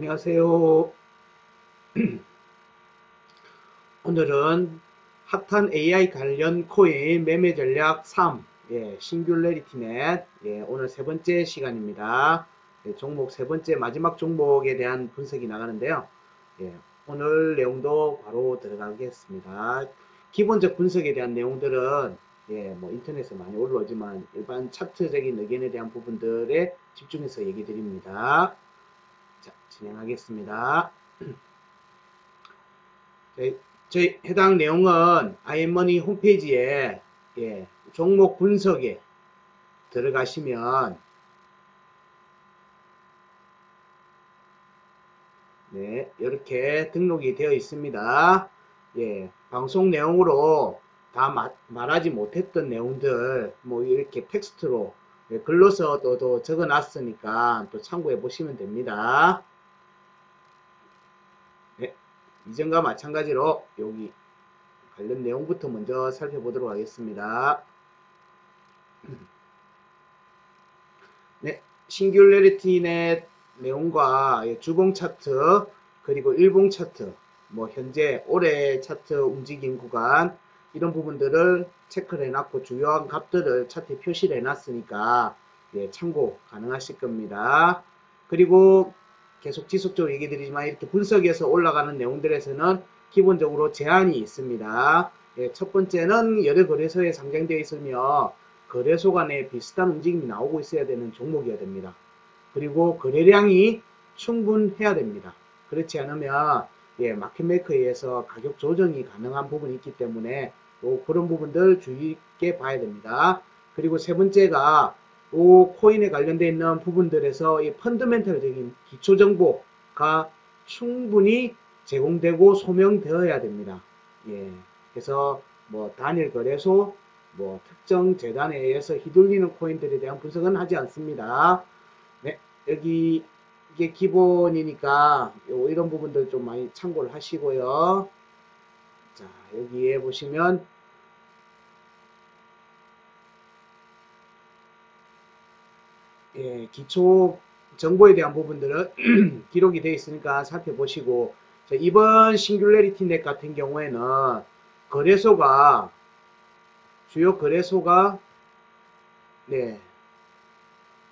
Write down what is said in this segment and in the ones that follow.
안녕하세요. 오늘은 핫한 AI 관련 코인 매매 전략 3, 싱귤레리티넷, 오늘 세 번째 시간입니다. 종목 세 번째 마지막 종목에 대한 분석이 나가는데요. 오늘 내용도 바로 들어가겠습니다. 기본적 분석에 대한 내용들은 뭐 인터넷에 많이 올라오지만 일반 차트적인 의견에 대한 부분들에 집중해서 얘기 드립니다. 자, 진행하겠습니다. 저희 해당 내용은 IMMoney 홈페이지에 종목 분석에 들어가시면 이렇게 등록이 되어 있습니다. 방송 내용으로 다 말하지 못했던 내용들 뭐 이렇게 텍스트로 글로서 또 적어 놨으니까 또 참고해 보시면 됩니다. 이전과 마찬가지로 여기 관련 내용부터 먼저 살펴보도록 하겠습니다. 싱귤레리티넷 내용과 주봉 차트 그리고 일봉 차트 뭐 현재 올해 차트 움직임 구간 이런 부분들을 체크를 해놨고 주요한 값들을 차트에 표시를 해놨으니까 참고 가능하실 겁니다. 그리고 계속 지속적으로 얘기 드리지만 이렇게 분석해서 올라가는 내용들에서는 기본적으로 제한이 있습니다. 첫 번째는 여러 거래소에 상장되어 있으며 거래소 간에 비슷한 움직임이 나오고 있어야 되는 종목이어야 됩니다. 그리고 거래량이 충분해야 됩니다. 그렇지 않으면 마켓메이커에 의해서 가격 조정이 가능한 부분이 있기 때문에 그런 부분들 주의 있게 봐야 됩니다. 그리고 세 번째가 코인에 관련되어 있는 부분들에서 이 펀더멘털적인 기초 정보가 충분히 제공되고 소명되어야 됩니다. 그래서 뭐 단일 거래소, 뭐 특정 재단에 의해서 휘둘리는 코인들에 대한 분석은 하지 않습니다. 여기 이게 기본이니까 이런 부분들 좀 많이 참고를 하시고요. 자, 여기에 보시면 기초 정보에 대한 부분들은 기록이 되어 있으니까 살펴보시고, 자, 이번 싱귤레리티넷 같은 경우에는 거래소가 주요 거래소가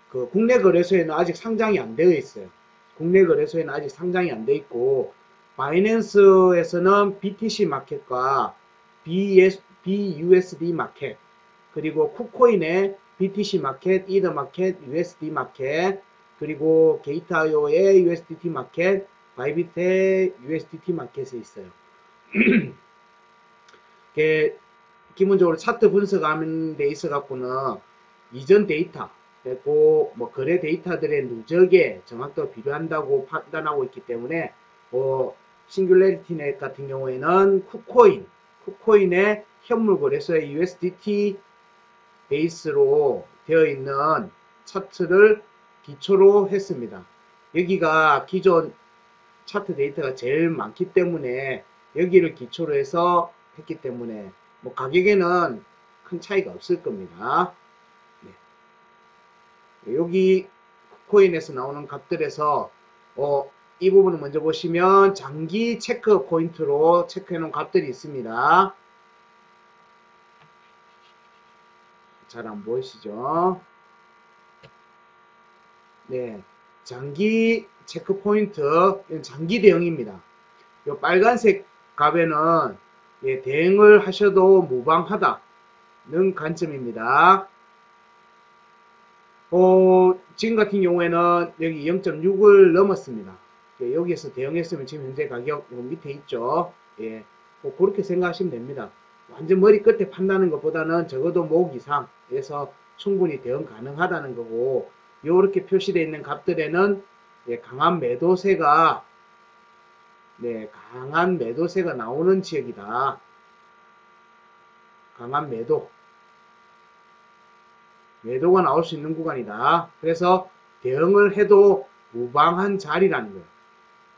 그 국내 거래소에는 아직 상장이 안 되어 있어요. 국내 거래소에는 아직 상장이 안 되어 있고 바이낸스에서는 BTC 마켓과 BUSD 마켓 그리고 쿠코인의 BTC 마켓, 이더 마켓, USD 마켓 그리고 게이트.io의 USDT 마켓, 바이빗의 USDT 마켓에 있어요. 기본적으로 차트 분석하는 데 있어 갖고는 이전 데이터 그리고 뭐 거래 데이터들의 누적에 정확도가 필요한다고 판단하고 있기 때문에 싱귤레리티넷 같은 경우에는 쿠코인의 현물 거래소의 USDT 베이스로 되어 있는 차트를 기초로 했습니다. 여기가 기존 차트 데이터가 제일 많기 때문에 여기를 기초로 해서 했기 때문에 뭐 가격에는 큰 차이가 없을 겁니다. 여기 코인에서 나오는 값들에서 이 부분을 먼저 보시면 장기 체크 포인트로 체크해 놓은 값들이 있습니다. 잘 안 보이시죠? 장기 체크 포인트, 이건 장기 대응입니다. 이 빨간색 값에는 대응을 하셔도 무방하다는 관점입니다. 지금 같은 경우에는 여기 0.6을 넘었습니다. 여기에서 대응했으면 지금 현재 가격 밑에 있죠. 그렇게 생각하시면 됩니다. 완전 머리 끝에 판다는 것보다는 적어도 목 이상에서 충분히 대응 가능하다는 거고, 이렇게 표시되어 있는 값들에는 강한 매도세가 나오는 지역이다. 강한 매도가 나올 수 있는 구간이다. 그래서 대응을 해도 무방한 자리라는 거예요.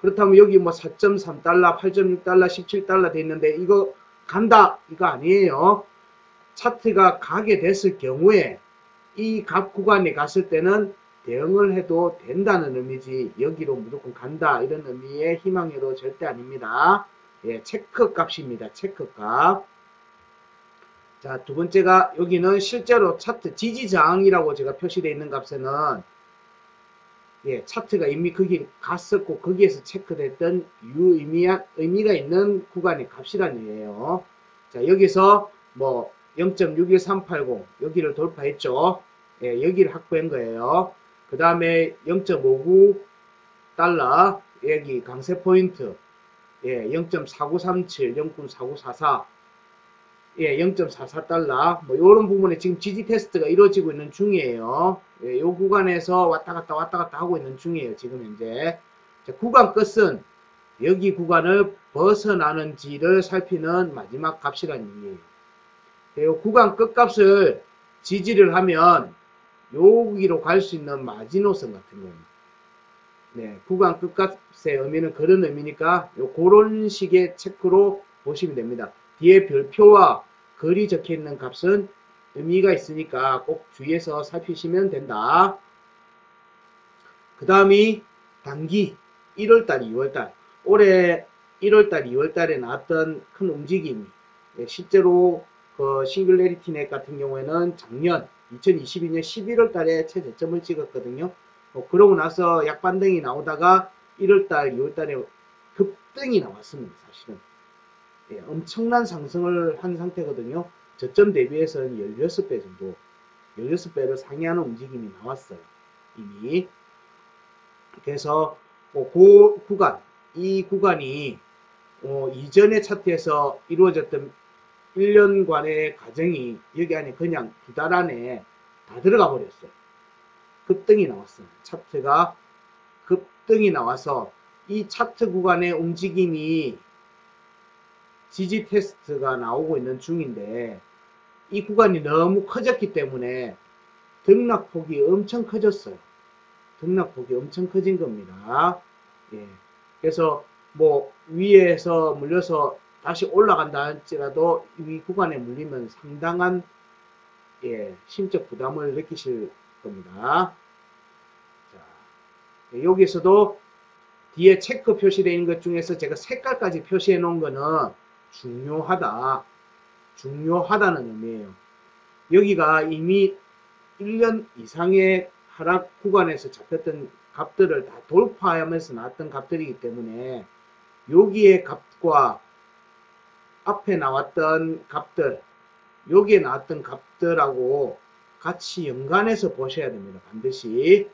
그렇다면 여기 뭐 4.3달러, 8.6달러, 17달러 돼 있는데 이거 간다 이거 아니에요. 차트가 가게 됐을 경우에 이 값 구간에 갔을 때는 대응을 해도 된다는 의미지 여기로 무조건 간다 이런 의미의 희망회로 절대 아닙니다. 예, 체크 값입니다. 체크 값. 자, 두 번째가 여기는 실제로 차트 지지저항이라고 제가 표시되어 있는 값에는 예, 차트가 이미 거기 갔었고 거기에서 체크됐던 의미가 있는 구간의 값이란 얘기예요. 자, 여기서 뭐 0.61380 여기를 돌파했죠. 예, 여기를 확보한 거예요. 그 다음에 0.59달러 여기 강세 포인트 예, 0.4937 0.4944 예, 0.44달러 뭐 이런 부분에 지금 지지 테스트가 이루어지고 있는 중이에요. 예, 요 구간에서 왔다 갔다 하고 있는 중이에요. 지금 현재. 자, 구간 끝은 여기 구간을 벗어나는지를 살피는 마지막 값이라는 얘기예요. 요 구간 끝값을 지지를 하면 여기로 갈 수 있는 마지노선 같은 거예요. 네, 구간 끝값의 의미는 그런 의미니까 그런 식의 체크로 보시면 됩니다. 뒤에 별표와 글이 적혀 있는 값은 의미가 있으니까 꼭 주의해서 살피시면 된다. 그 다음이 단기 1월달, 2월달. 올해 1월달, 2월달에 나왔던 큰 움직임이 실제로 그 싱글레리티넷 같은 경우에는 작년 2022년 11월달에 최저점을 찍었거든요. 그러고 나서 약반등이 나오다가 1월달, 2월달에 급등이 나왔습니다. 사실은. 예, 엄청난 상승을 한 상태거든요. 저점 대비해서는 16배 정도, 16배를 상회하는 움직임이 나왔어요. 이미. 그래서 그 구간, 이 구간이 이전의 차트에서 이루어졌던 1년간의 과정이 여기 안에 그냥 2달 안에 다 들어가 버렸어요. 급등이 나왔어요. 차트가 급등이 나와서 이 차트 구간의 움직임이 지지 테스트가 나오고 있는 중인데 이 구간이 너무 커졌기 때문에 등락폭이 엄청 커졌어요. 등락폭이 엄청 커진 겁니다. 예. 그래서 뭐 위에서 물려서 다시 올라간다 할지라도 이 구간에 물리면 상당한 예, 심적 부담을 느끼실 겁니다. 자, 여기서도 뒤에 체크 표시되어 있는 것 중에서 제가 색깔까지 표시해 놓은 거는 중요하다는 의미예요. 여기가 이미 1년 이상의 하락 구간에서 잡혔던 값들을 다 돌파하면서 나왔던 값들이기 때문에 여기의 값과 앞에 나왔던 값들, 여기에 나왔던 값들하고 같이 연관해서 보셔야 됩니다. 반드시.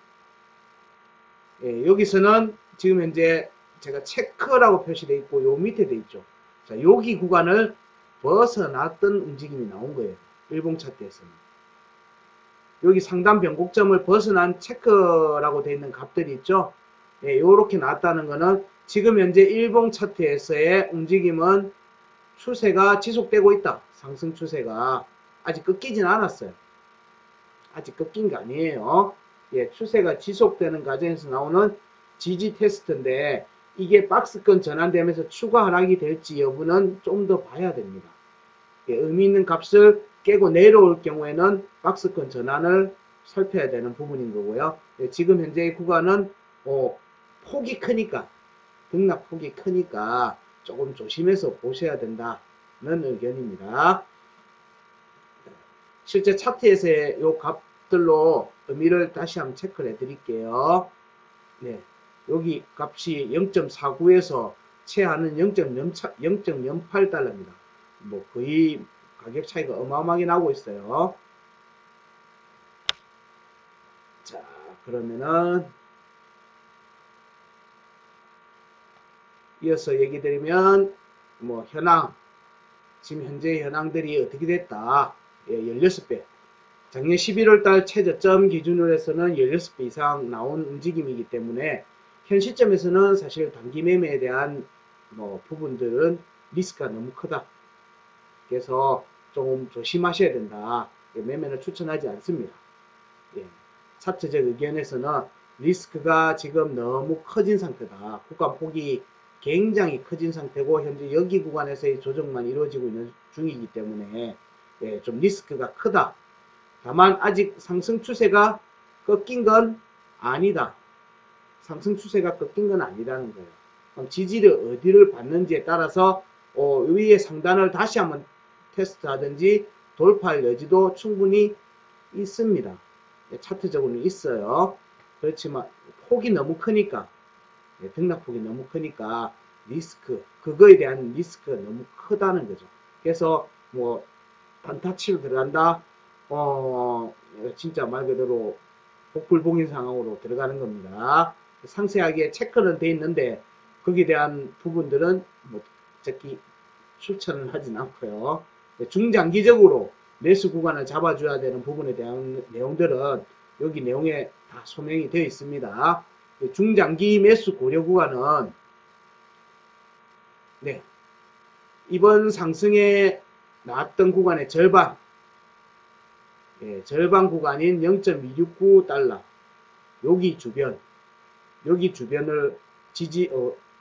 예, 여기서는 지금 현재 제가 체크라고 표시되어 있고 요 밑에 되어 있죠. 자, 여기 구간을 벗어났던 움직임이 나온 거예요. 일봉 차트에서는. 여기 상단 변곡점을 벗어난 체크라고 되어 있는 값들이 있죠. 예, 요렇게 나왔다는 거는 지금 현재 일봉 차트에서의 움직임은 추세가 지속되고 있다. 상승 추세가 아직 꺾이진 않았어요. 아직 꺾인 게 아니에요. 예, 추세가 지속되는 과정에서 나오는 지지 테스트인데 이게 박스권 전환되면서 추가 하락이 될지 여부는 좀 더 봐야 됩니다. 예, 의미 있는 값을 깨고 내려올 경우에는 박스권 전환을 살펴야 되는 부분인 거고요. 예, 지금 현재의 구간은 폭이 크니까 등락폭이 크니까 조금 조심해서 보셔야 된다는 의견입니다. 실제 차트에서의 요 값들로 의미를 다시 한번 체크를 해 드릴게요. 네, 여기 값이 0.49에서 최하는 0.08달러입니다. 뭐 거의 가격 차이가 어마어마하게 나고 있어요. 자, 그러면은 이어서 얘기 드리면 뭐 현황, 지금 현재 현황들이 어떻게 됐다. 예, 16배. 작년 11월달 최저점 기준으로 해서는 16배 이상 나온 움직임이기 때문에 현 시점에서는 사실 단기 매매에 대한 뭐 부분들은 리스크가 너무 크다. 그래서 좀 조심하셔야 된다. 매매는 추천하지 않습니다. 예. 차트적 의견에서는 리스크가 지금 너무 커진 상태다. 구간 폭이 굉장히 커진 상태고 현재 여기 구간에서의 조정만 이루어지고 있는 중이기 때문에 좀 리스크가 크다. 다만 아직 상승 추세가 꺾인 건 아니다. 상승 추세가 꺾인 건 아니라는 거예요. 그럼 지지를 어디를 받는지에 따라서 위의 상단을 다시 한번 테스트하든지 돌파할 여지도 충분히 있습니다. 차트적으로는 있어요. 그렇지만 폭이 너무 크니까, 등락폭이 너무 크니까 그거에 대한 리스크가 너무 크다는 거죠. 그래서 뭐 단타치로 들어간다, 진짜 말 그대로 복불복인 상황으로 들어가는 겁니다. 상세하게 체크는 돼 있는데 거기에 대한 부분들은 뭐 특히 추천을 하진 않고요. 중장기적으로 매수 구간을 잡아줘야 되는 부분에 대한 내용들은 여기 내용에 다 소명이 되어 있습니다. 중장기 매수 고려 구간은 이번 상승에 나왔던 구간의 절반, 절반 구간인 0.269달러 여기 주변을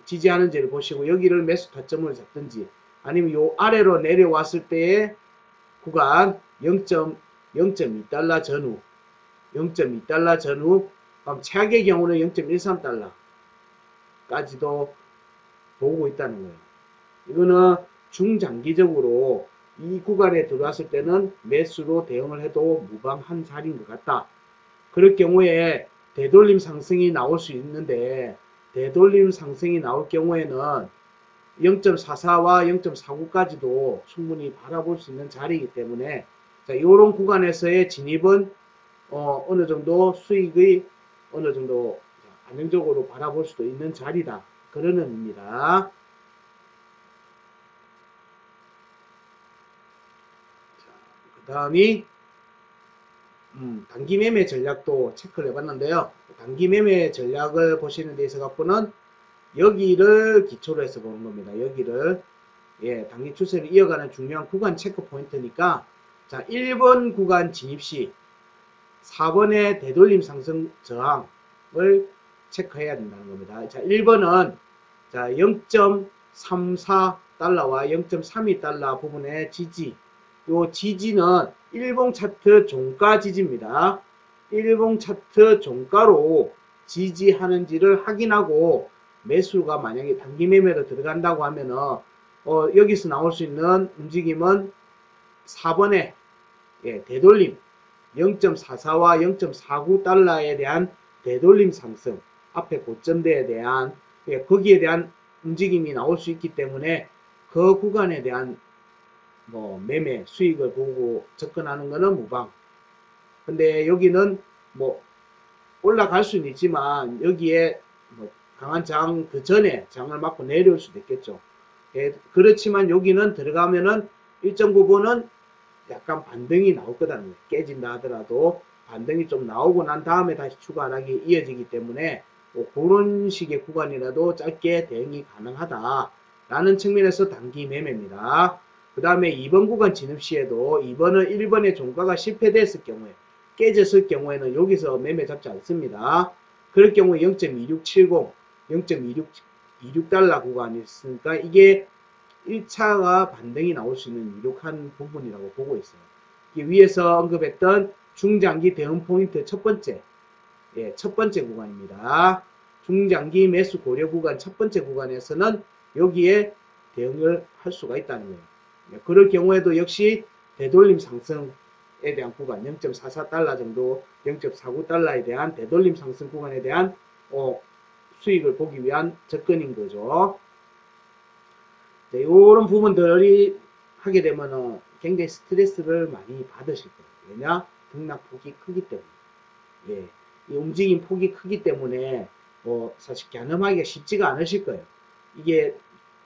지지하는지를 보시고 여기를 매수 타점을 잡든지 아니면 요 아래로 내려왔을 때의 구간 0.2달러 전후 0.2달러 전후 최악의 경우는 0.13달러까지도 보고 있다는 거예요. 이거는 중장기적으로 이 구간에 들어왔을 때는 매수로 대응을 해도 무방한 자리인 것 같다. 그럴 경우에 되돌림 상승이 나올 수 있는데 되돌림 상승이 나올 경우에는 0.44와 0.49까지도 충분히 바라볼 수 있는 자리이기 때문에 이런 구간에서의 진입은 어느 정도 수익의 어느 정도 안정적으로 바라볼 수도 있는 자리다. 그런 의미입니다. 그 다음이 단기 매매 전략도 체크를 해봤는데요. 단기 매매 전략을 보시는 데 있어 갖고는 여기를 기초로 해서 보는 겁니다. 여기를 단기 추세를 이어가는 중요한 구간 체크 포인트니까 자 1번 구간 진입 시 4번의 되돌림 상승 저항을 체크해야 된다는 겁니다. 자 1번은 자 0.34달러와 0.32달러 부분의 지지, 요 지지는 일봉 차트 종가 지지입니다. 일봉 차트 종가로 지지하는지를 확인하고 매수가 만약에 단기 매매로 들어간다고 하면은 여기서 나올 수 있는 움직임은 4번의 되돌림 0.44와 0.49달러에 대한 되돌림 상승, 앞에 고점대에 대한 거기에 대한 움직임이 나올 수 있기 때문에 그 구간에 대한 매매 수익을 보고 접근하는 것은 무방. 근데 여기는 올라갈 수는 있지만 여기에 강한 장 그 전에 장을 맞고 내려올 수도 있겠죠. 그렇지만 여기는 들어가면은 일정 부분은 약간 반등이 나올 거다는 거예요. 깨진다 하더라도 반등이 좀 나오고 난 다음에 다시 추가 하락이 이어지기 때문에 그런 식의 구간이라도 짧게 대응이 가능하다라는 측면에서 단기 매매입니다. 그 다음에 2번 구간 진입 시에도 2번은 1번의 종가가 실패됐을 경우에 깨졌을 경우에는 여기서 매매 잡지 않습니다. 그럴 경우에 0.2670, 0.26달러 구간이 있으니까 이게 1차가 반등이 나올 수 있는 유력한 부분이라고 보고 있어요. 위에서 언급했던 중장기 대응 포인트 첫 번째 구간입니다. 중장기 매수 고려 구간 첫 번째 구간에서는 여기에 대응을 할 수가 있다는 거예요. 그럴 경우에도 역시 되돌림 상승에 대한 구간 0.44달러 정도 0.49달러에 대한 되돌림 상승 구간에 대한 수익을 보기 위한 접근인 거죠. 이런 부분들이 하게 되면은 굉장히 스트레스를 많이 받으실 거예요. 왜냐? 등락폭이 크기 때문에. 이 움직임 폭이 크기 때문에 사실 가늠하기가 쉽지가 않으실 거예요. 이게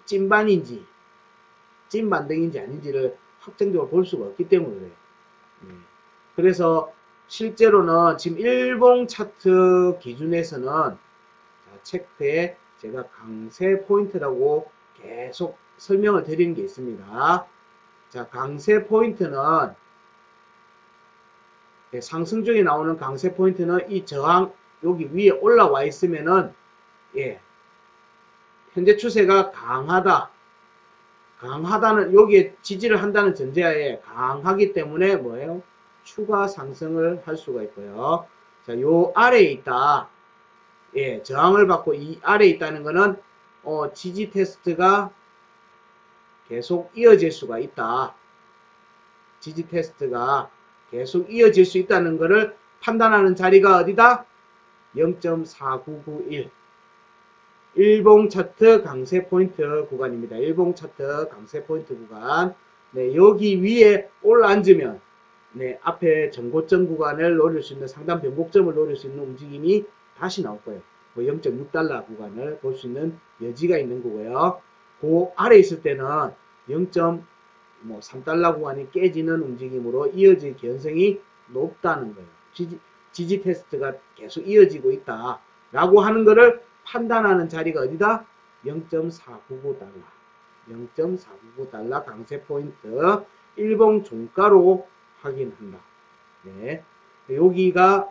찐반인지 찐반등인지 아닌지를 확정적으로 볼 수가 없기 때문에 그래요. 그래서 실제로는 지금 일봉 차트 기준에서는 체크에 제가 강세 포인트라고 계속 설명을 드리는 게 있습니다. 자, 강세 포인트는 상승 중에 나오는 강세 포인트는 이 저항 여기 위에 올라와 있으면은 현재 추세가 강하다는 여기에 지지를 한다는 전제하에 강하기 때문에 뭐예요? 추가 상승을 할 수가 있고요. 자, 요 아래에 있다. 예, 저항을 받고 이 아래에 있다는 거는 지지 테스트가 계속 이어질 수가 있다. 지지 테스트가 계속 이어질 수 있다는 것을 판단하는 자리가 어디다? 0.4991 일봉 차트 강세 포인트 구간입니다. 일봉 차트 강세 포인트 구간. 네, 여기 위에 올라앉으면 네, 앞에 전고점 구간을 노릴 수 있는 상단 변곡점을 노릴 수 있는 움직임이 다시 나올 거예요. 뭐 0.6달러 구간을 볼 수 있는 여지가 있는 거고요. 그 아래 있을 때는 0.3달러 구간이 깨지는 움직임으로 이어질 개연성이 높다는 거예요. 지지 테스트가 계속 이어지고 있다. 라고 하는 것을 판단하는 자리가 어디다? 0.499달러. 0.499달러 강세 포인트. 일봉 종가로 확인한다. 네. 여기가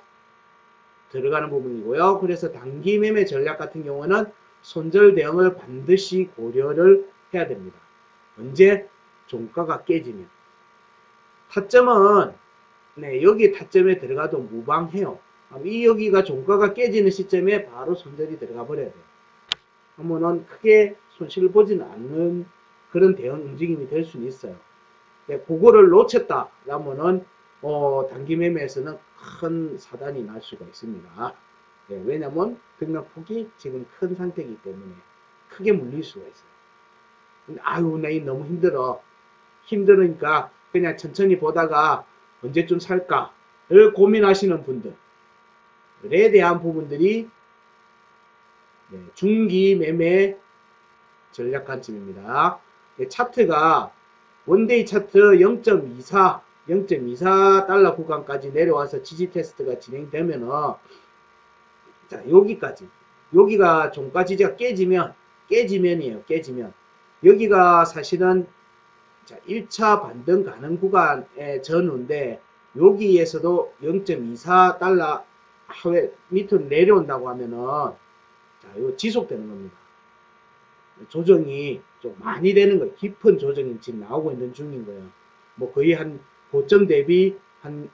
들어가는 부분이고요. 그래서 단기 매매 전략 같은 경우는 손절 대응을 반드시 고려를 해야 됩니다. 언제? 종가가 깨지면. 타점은 네, 여기 타점에 들어가도 무방해요. 이 여기가 종가가 깨지는 시점에 바로 손절이 들어가 버려야 돼요. 그러면은 크게 손실을 보지는 않는 그런 대응 움직임이 될 수는 있어요. 네, 그거를 놓쳤다 라면은 단기 매매에서는 큰 사단이 날 수가 있습니다. 네, 왜냐면 등락폭이 지금 큰 상태이기 때문에 크게 물릴 수가 있어요. 아유, 나 너무 힘들어. 힘드니까 그냥 천천히 보다가 언제쯤 살까를 고민하시는 분들에 대한 부분들이 네, 중기 매매 전략 관점입니다. 네, 차트가 원데이 차트 0.24달러 구간까지 내려와서 지지 테스트가 진행되면은 자, 여기까지 여기가 종가 지지가 깨지면이에요. 깨지면 여기가 사실은 자, 1차 반등 가능 구간의 전후인데 여기에서도 0.24달러 하회 밑으로 내려온다고 하면은 자, 이거 지속되는 겁니다. 조정이 좀 많이 되는 거예요. 깊은 조정이 지금 나오고 있는 중인 거예요. 뭐 거의 한 고점 대비 한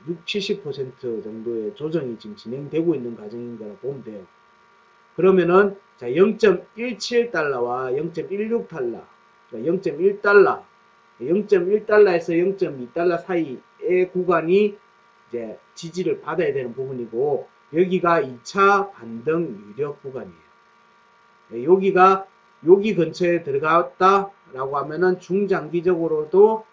60, 70% 정도의 조정이 지금 진행되고 있는 과정인 거라 보면 돼요. 그러면은 자, 0.17달러와 0.16달러, 0.1달러, 0.1달러에서 0.2달러 사이의 구간이 이제 지지를 받아야 되는 부분이고 여기가 2차 반등 유력 구간이에요. 여기가 여기 근처에 들어갔다라고 하면은 중장기적으로도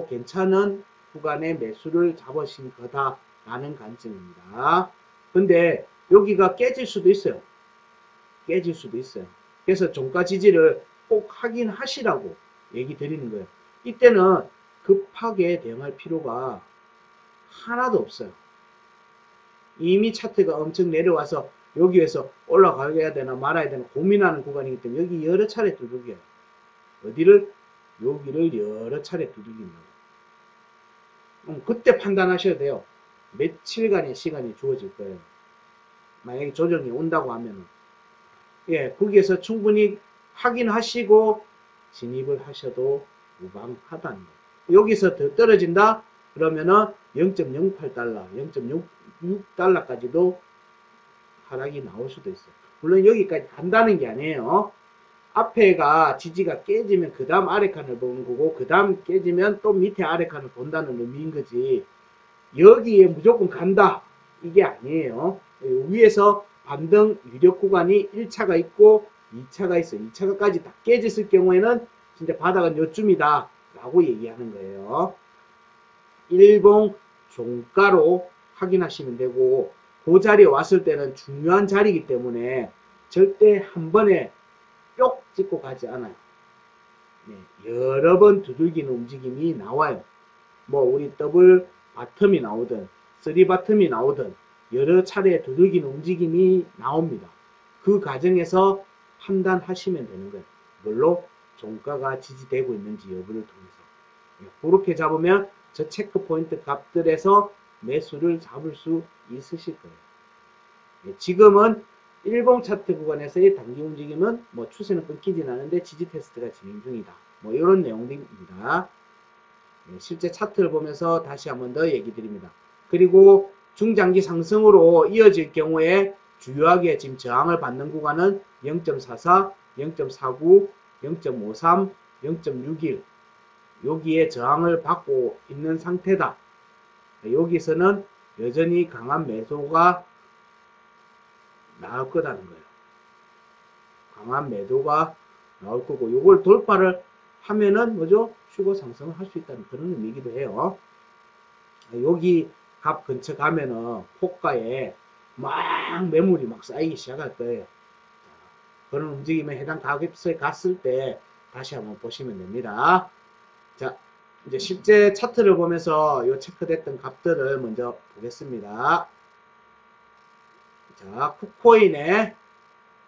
괜찮은 구간의 매수를 잡으신 거다라는 관점입니다. 근데 여기가 깨질 수도 있어요. 깨질 수도 있어요. 그래서 종가 지지를 꼭 확인하시라고 얘기 드리는 거예요. 이때는 급하게 대응할 필요가 하나도 없어요. 이미 차트가 엄청 내려와서 여기에서 올라가야 되나 말아야 되나 고민하는 구간이기 때문에 여기 여러 차례 두들겨요. 어디를? 여기를 여러 차례 두들긴다고. 그때 판단하셔야 돼요. 며칠간의 시간이 주어질 거예요. 만약에 조정이 온다고 하면은. 예, 거기에서 충분히 확인하시고 진입을 하셔도 무방하다는 거예요. 여기서 더 떨어진다? 그러면은 0.08달러, 0.66달러까지도 하락이 나올 수도 있어요. 물론 여기까지 간다는 게 아니에요. 앞에가 지지가 깨지면 그 다음 아래 칸을 보는 거고 그 다음 깨지면 또 밑에 아래 칸을 본다는 의미인 거지 여기에 무조건 간다 이게 아니에요. 위에서 반등 유력 구간이 1차가 있고 2차가 있어요. 2차가까지 다 깨졌을 경우에는 진짜 바닥은 요쯤이다 라고 얘기하는 거예요. 일봉 종가로 확인하시면 되고 그 자리에 왔을 때는 중요한 자리이기 때문에 절대 한 번에 뿅 찍고 가지 않아요. 네, 여러 번 두들기는 움직임이 나와요. 뭐 우리 더블 바텀이 나오든 쓰리 바텀이 나오든 여러 차례 두들기는 움직임이 나옵니다. 그 과정에서 판단하시면 되는 거예요. 물론 종가가 지지되고 있는지 여부를 통해서 그렇게 잡으면 저 체크 포인트 값들에서 매수를 잡을 수 있으실 거예요. 지금은 일봉 차트 구간에서의 단기 움직임은 뭐 추세는 끊기진 않은데 지지 테스트가 진행 중이다. 뭐 이런 내용들입니다. 실제 차트를 보면서 다시 한번 더 얘기 드립니다. 그리고 중장기 상승으로 이어질 경우에 주요하게 지금 저항을 받는 구간은 0.44, 0.49, 0.53, 0.61 여기에 저항을 받고 있는 상태다. 여기서는 여전히 강한 매도가 나올 거다는 거예요. 강한 매도가 나올 거고 요걸 돌파를 하면은 뭐죠? 추가 상승을 할 수 있다는 그런 의미이기도 해요. 여기 값 근처 가면은 폭가에 막 매물이 막 쌓이기 시작할 거예요. 그런 움직임에 해당 가격에 갔을 때 다시 한번 보시면 됩니다. 자, 이제 실제 차트를 보면서 요 체크됐던 값들을 먼저 보겠습니다. 자,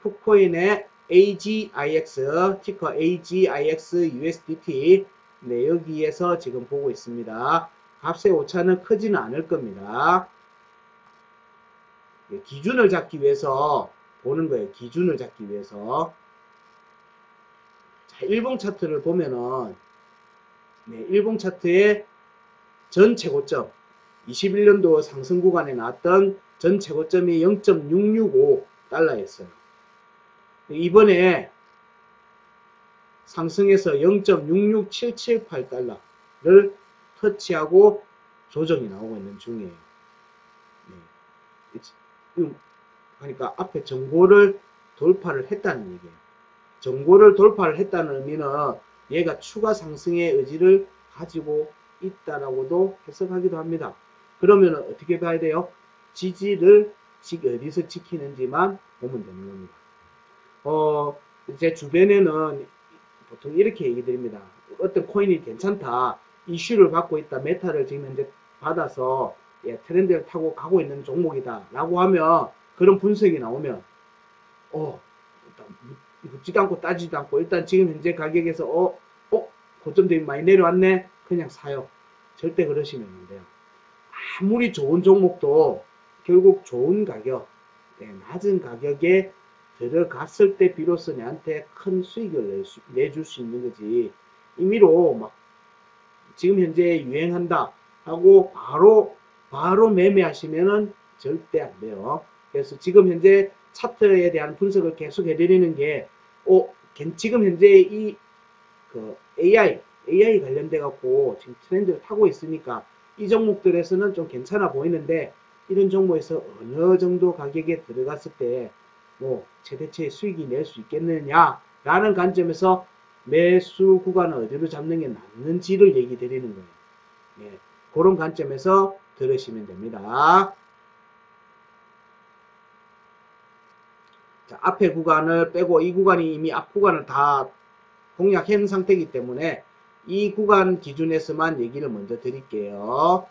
쿡코인의 AGIX, 티커 AGIX USDT. 네, 여기에서 지금 보고 있습니다. 값의 오차는 크지는 않을 겁니다. 네, 기준을 잡기 위해서 보는 거예요. 기준을 잡기 위해서. 자, 일봉 차트를 보면은, 네, 일봉 차트의 전 최고점, 21년도 상승 구간에 나왔던 전 최고점이 0.665달러였어요. 이번에 상승해서 0.66778달러를 터치하고 조정이 나오고 있는 중이에요. 네. 그러니까 앞에 정고를 돌파를 했다는 얘기예요. 정고를 돌파를 했다는 의미는 얘가 추가 상승의 의지를 가지고 있다라고도 해석하기도 합니다. 그러면 어떻게 봐야 돼요? 지지를 어디서 지키는지만 보면 되는 겁니다. 제 주변에는 보통 이렇게 얘기 드립니다. 어떤 코인이 괜찮다. 이슈를 받고 있다. 메타를 지금 현재 받아서 트렌드를 타고 가고 있는 종목이다. 라고 하면 그런 분석이 나오면 일단 묻지도 않고 따지도 않고 일단 지금 현재 가격에서 고점 대비 많이 내려왔네. 그냥 사요. 절대 그러시면 안 돼요. 아무리 좋은 종목도 결국 좋은 가격, 낮은 가격에 들어갔을 때 비로소 내한테 큰 수익을 내줄 수 있는 거지. 임의로 막 지금 현재 유행한다 하고 바로 매매하시면은 절대 안 돼요. 그래서 지금 현재 차트에 대한 분석을 계속 해드리는 게 지금 현재 이 AI 관련돼 갖고 지금 트렌드를 타고 있으니까 이 종목들에서는 좀 괜찮아 보이는데 이런 종목에서 어느 정도 가격에 들어갔을 때 뭐 최대치의 수익이 낼 수 있겠느냐 라는 관점에서 매수 구간을 어디로 잡는 게 낫는지를 얘기 드리는 거예요. 네, 그런 관점에서 들으시면 됩니다. 자, 앞에 구간을 빼고 이 구간이 이미 앞 구간을 다 공략한 상태이기 때문에 이 구간 기준에서만 얘기를 먼저 드릴게요.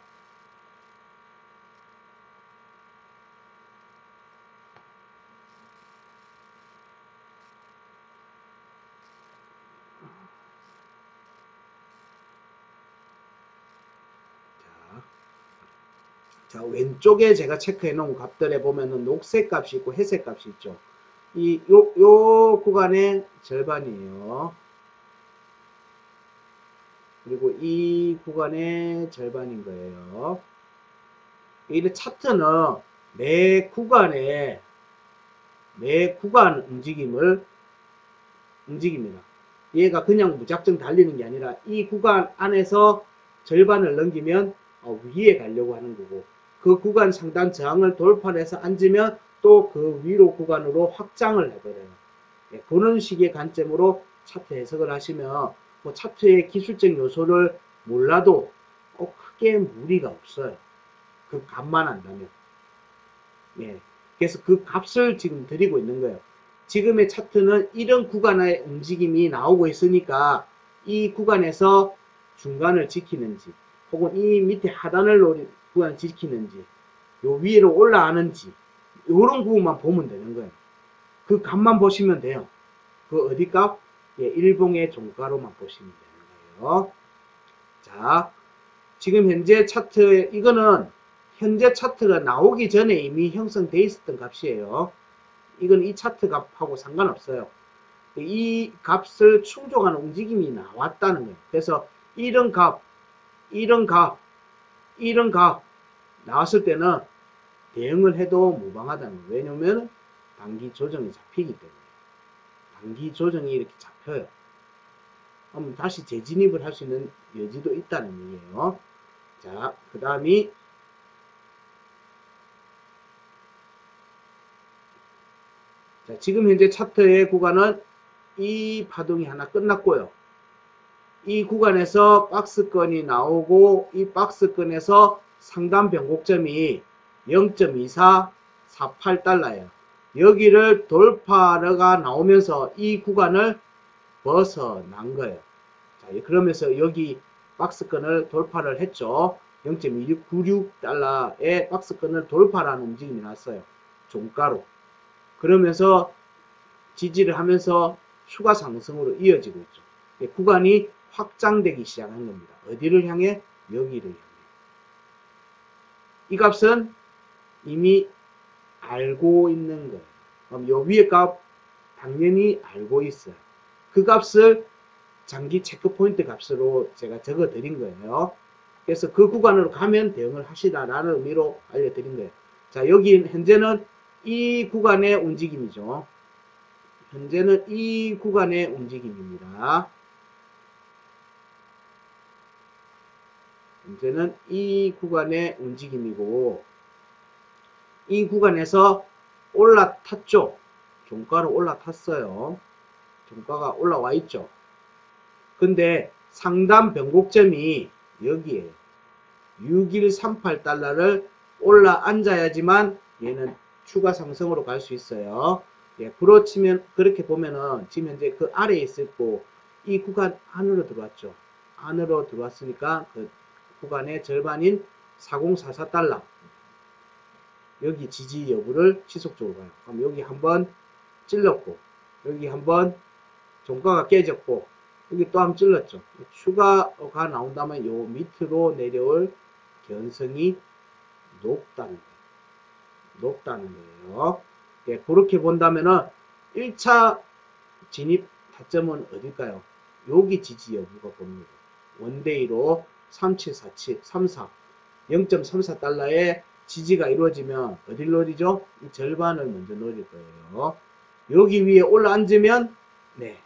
자, 왼쪽에 제가 체크해 놓은 값들에 보면은 녹색 값이 있고 회색 값이 있죠. 요 구간의 절반이에요. 그리고 이 구간의 절반인 거예요. 이 차트는 매 구간 움직입니다. 얘가 그냥 무작정 달리는 게 아니라 이 구간 안에서 절반을 넘기면 위에 가려고 하는 거고 그 구간 상단 저항을 돌파해서 앉으면 또 그 위로 구간으로 확장을 해버려요. 그런 식의 관점으로 차트 해석을 하시면 뭐 차트의 기술적 요소를 몰라도 크게 무리가 없어요. 그 값만 안다면. 그래서 그 값을 지금 드리고 있는 거예요. 지금의 차트는 이런 구간의 움직임이 나오고 있으니까 이 구간에서 중간을 지키는지 혹은 이 밑에 하단을 노린 구간을 지키는지 요 위로 올라가는지 요런 부분만 보면 되는 거예요. 그 값만 보시면 돼요. 그 어디 값? 일봉의 종가로만 보시면 되는 거예요. 자, 지금 현재 차트 이거는 현재 차트가 나오기 전에 이미 형성되어 있었던 값이에요. 이건 이 차트 값하고 상관없어요. 이 값을 충족하는 움직임이 나왔다는 거예요. 그래서 이런 값 나왔을 때는 대응을 해도 무방하다는 거예요. 왜냐면 단기 조정이 잡히기 때문에. 단기 조정이 이렇게 잡혀요. 그럼 다시 재진입을 할 수 있는 여지도 있다는 얘기예요. 자, 그 다음이 자, 지금 현재 차트의 구간은 이 파동이 하나 끝났고요. 이 구간에서 박스권이 나오고 이 박스권에서 상단 변곡점이 0.2448달러예요. 여기를 돌파가 나오면서 이 구간을 벗어난 거예요. 자, 그러면서 여기 박스권을 돌파를 했죠. 0.2696달러의 박스권을 돌파라는 움직임이 났어요. 종가로. 그러면서 지지를 하면서 추가 상승으로 이어지고 있죠. 구간이 확장되기 시작한 겁니다. 어디를 향해? 여기를 향해. 이 값은 이미 알고 있는 거예요. 그럼 요 위에 값 당연히 알고 있어요. 그 값을 장기 체크 포인트 값으로 제가 적어 드린 거예요. 그래서 그 구간으로 가면 대응을 하시라라는 의미로 알려드린 거예요. 자, 여기 현재는 이 구간의 움직임이죠. 현재는 이 구간의 움직임입니다. 현재는 이 구간의 움직임이고 이 구간에서 올라탔죠. 종가로 올라탔어요. 종가가 올라와 있죠. 근데 상단 변곡점이 여기에요. 6138달러를 올라 앉아야지만 얘는 추가 상승으로 갈 수 있어요. 예, 그렇게 보면은 지금 현재 그 아래에 있고 이 구간 안으로 들어왔죠. 안으로 들어왔으니까 그 구간의 절반인 4044달러 여기 지지 여부를 지속적으로 봐요. 그럼 여기 한번 찔렀고 여기 한번 종가가 깨졌고 여기 또 한번 찔렀죠. 추가가 나온다면 요 밑으로 내려올 견성이 높다는 거예요. 예, 그렇게 본다면은 1차 진입 타점은 어딜까요? 여기 지지 여부가 봅니다. 원데이로 3747, 34, 0.34달러의 지지가 이루어지면 어딜 노리죠? 이 절반을 먼저 노릴 거예요. 여기 위에 올라앉으면 네,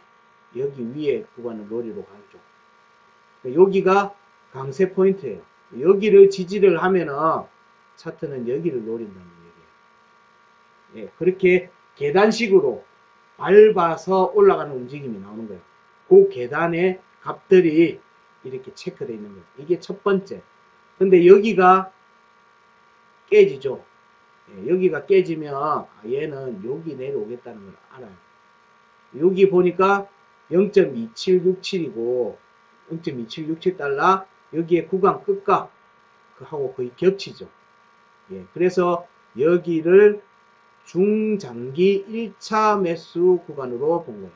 여기 위에 구간을 노리러 가죠. 여기가 강세 포인트예요. 여기를 지지를 하면은 차트는 여기를 노린다는 얘기예요. 예, 그렇게 계단식으로 밟아서 올라가는 움직임이 나오는 거예요. 그 계단의 값들이 이렇게 체크되어 있는 거예요. 이게 첫 번째. 근데 여기가 깨지죠. 예, 여기가 깨지면 얘는 여기 내려오겠다는 걸 알아요. 여기 보니까 0.2767이고 0.2767달러 여기에 구간 끝과 하고 거의 겹치죠. 예, 그래서 여기를 중장기 1차 매수 구간으로 본 거예요.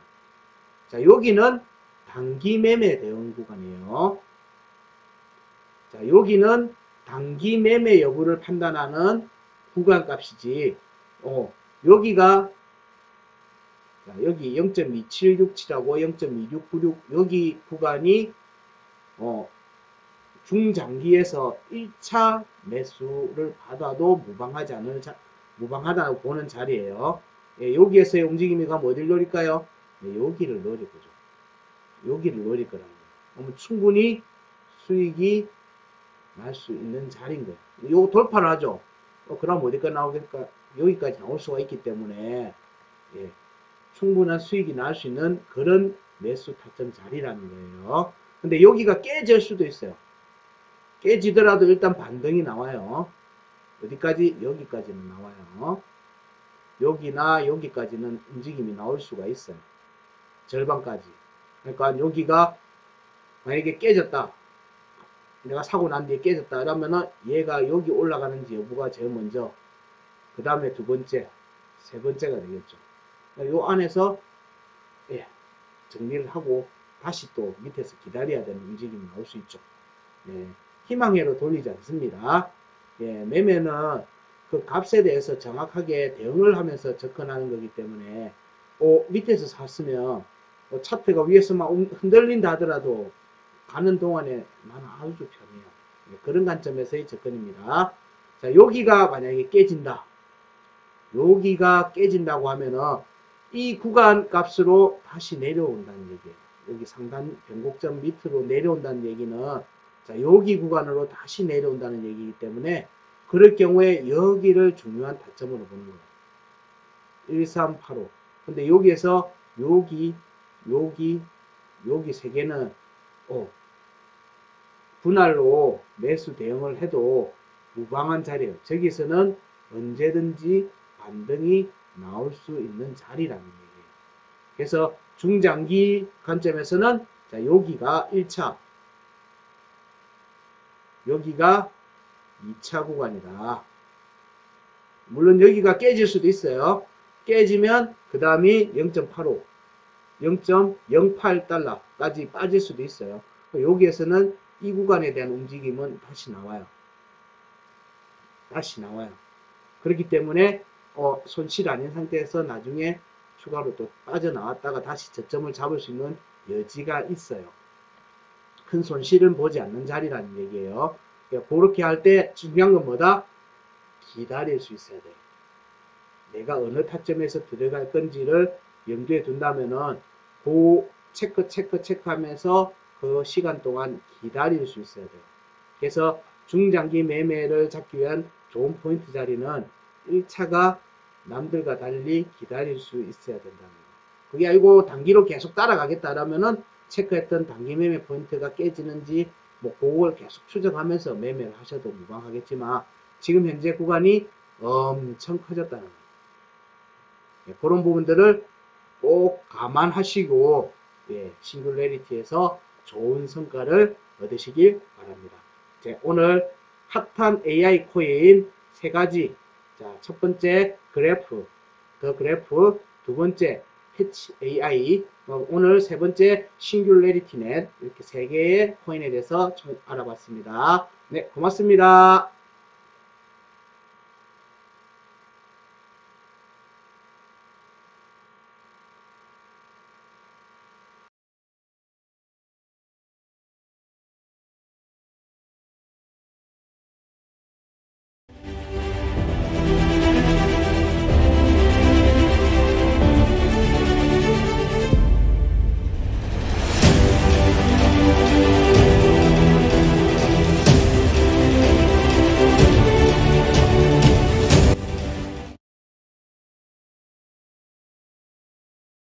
자, 여기는 단기 매매 대응 구간이에요. 자, 여기는 단기 매매 여부를 판단하는 구간 값이지. 여기가 자, 여기 0.2767하고 0.2696 여기 구간이 중장기에서 1차 매수를 받아도 무방하다고 보는 자리예요. 예, 여기에서의 움직임이 가면 어딜 노릴까요? 네, 여기를 노릴 거죠. 여기를 노릴 거라는 거예요. 그러면 충분히 수익이 날 수 있는 자리인 거예요. 요 돌파를 하죠. 그럼 어디까지 나오겠까? 여기까지 나올 수가 있기 때문에 예, 충분한 수익이 날 수 있는 그런 매수 타점 자리라는 거예요. 근데 여기가 깨질 수도 있어요. 깨지더라도 일단 반등이 나와요. 어디까지? 여기까지는 나와요. 여기나 여기까지는 움직임이 나올 수가 있어요. 절반까지. 그러니까 여기가 만약에 깨졌다. 내가 사고 난 뒤에 깨졌다. 그러면은 얘가 여기 올라가는지 여부가 제일 먼저. 그 다음에 두 번째, 세 번째가 되겠죠. 그러니까 요 안에서 예, 정리를 하고 다시 또 밑에서 기다려야 되는 움직임이 나올 수 있죠. 예, 희망회로 돌리지 않습니다. 예, 매매는 그 값에 대해서 정확하게 대응을 하면서 접근하는 거기 때문에 밑에서 샀으면 차트가 위에서 막 흔들린다 하더라도 가는 동안에 나는 아주 편해요. 예, 그런 관점에서의 접근입니다. 자, 여기가 만약에 깨진다. 여기가 깨진다고 하면은 이 구간 값으로 다시 내려온다는 얘기예요. 여기 상단 변곡점 밑으로 내려온다는 얘기는 자, 여기 구간으로 다시 내려온다는 얘기이기 때문에 그럴 경우에 여기를 중요한 타점으로 보는 거예요. 1385. 근데 여기에서 여기 세 개는 분할로 매수 대응을 해도 무방한 자리예요. 저기서는 언제든지 반등이 나올 수 있는 자리라는 얘기예요. 그래서 중장기 관점에서는 자, 여기가 1차, 여기가 2차 구간이다. 물론 여기가 깨질 수도 있어요. 깨지면 그 다음이 0.85, 0.08달러까지 빠질 수도 있어요. 여기에서는 이 구간에 대한 움직임은 다시 나와요. 그렇기 때문에 손실 아닌 상태에서 나중에 추가로 또 빠져나왔다가 다시 저점을 잡을 수 있는 여지가 있어요. 큰 손실은 보지 않는 자리라는 얘기예요. 그렇게 할 때 중요한 건 뭐다? 기다릴 수 있어야 돼요. 내가 어느 타점에서 들어갈 건지를 염두에 둔다면은 그 체크하면서 그 시간 동안 기다릴 수 있어야 돼요. 그래서 중장기 매매를 잡기 위한 좋은 포인트 자리는 1차가 남들과 달리 기다릴 수 있어야 된다는 거. 그게 아니고 단기로 계속 따라가겠다라면은 체크했던 단기 매매 포인트가 깨지는지 뭐 그걸 계속 추적하면서 매매를 하셔도 무방하겠지만 지금 현재 구간이 엄청 커졌다는 거예요. 그런 부분들을 꼭 감안하시고 싱귤레리티에서 좋은 성과를 얻으시길 바랍니다. 오늘 핫한 AI 코인 세 가지. 자, 첫 번째 그래프, 더 그래프, 두 번째 패치 AI, 오늘 세 번째 싱귤레리티넷 이렇게 세 개의 코인에 대해서 알아봤습니다. 네, 고맙습니다.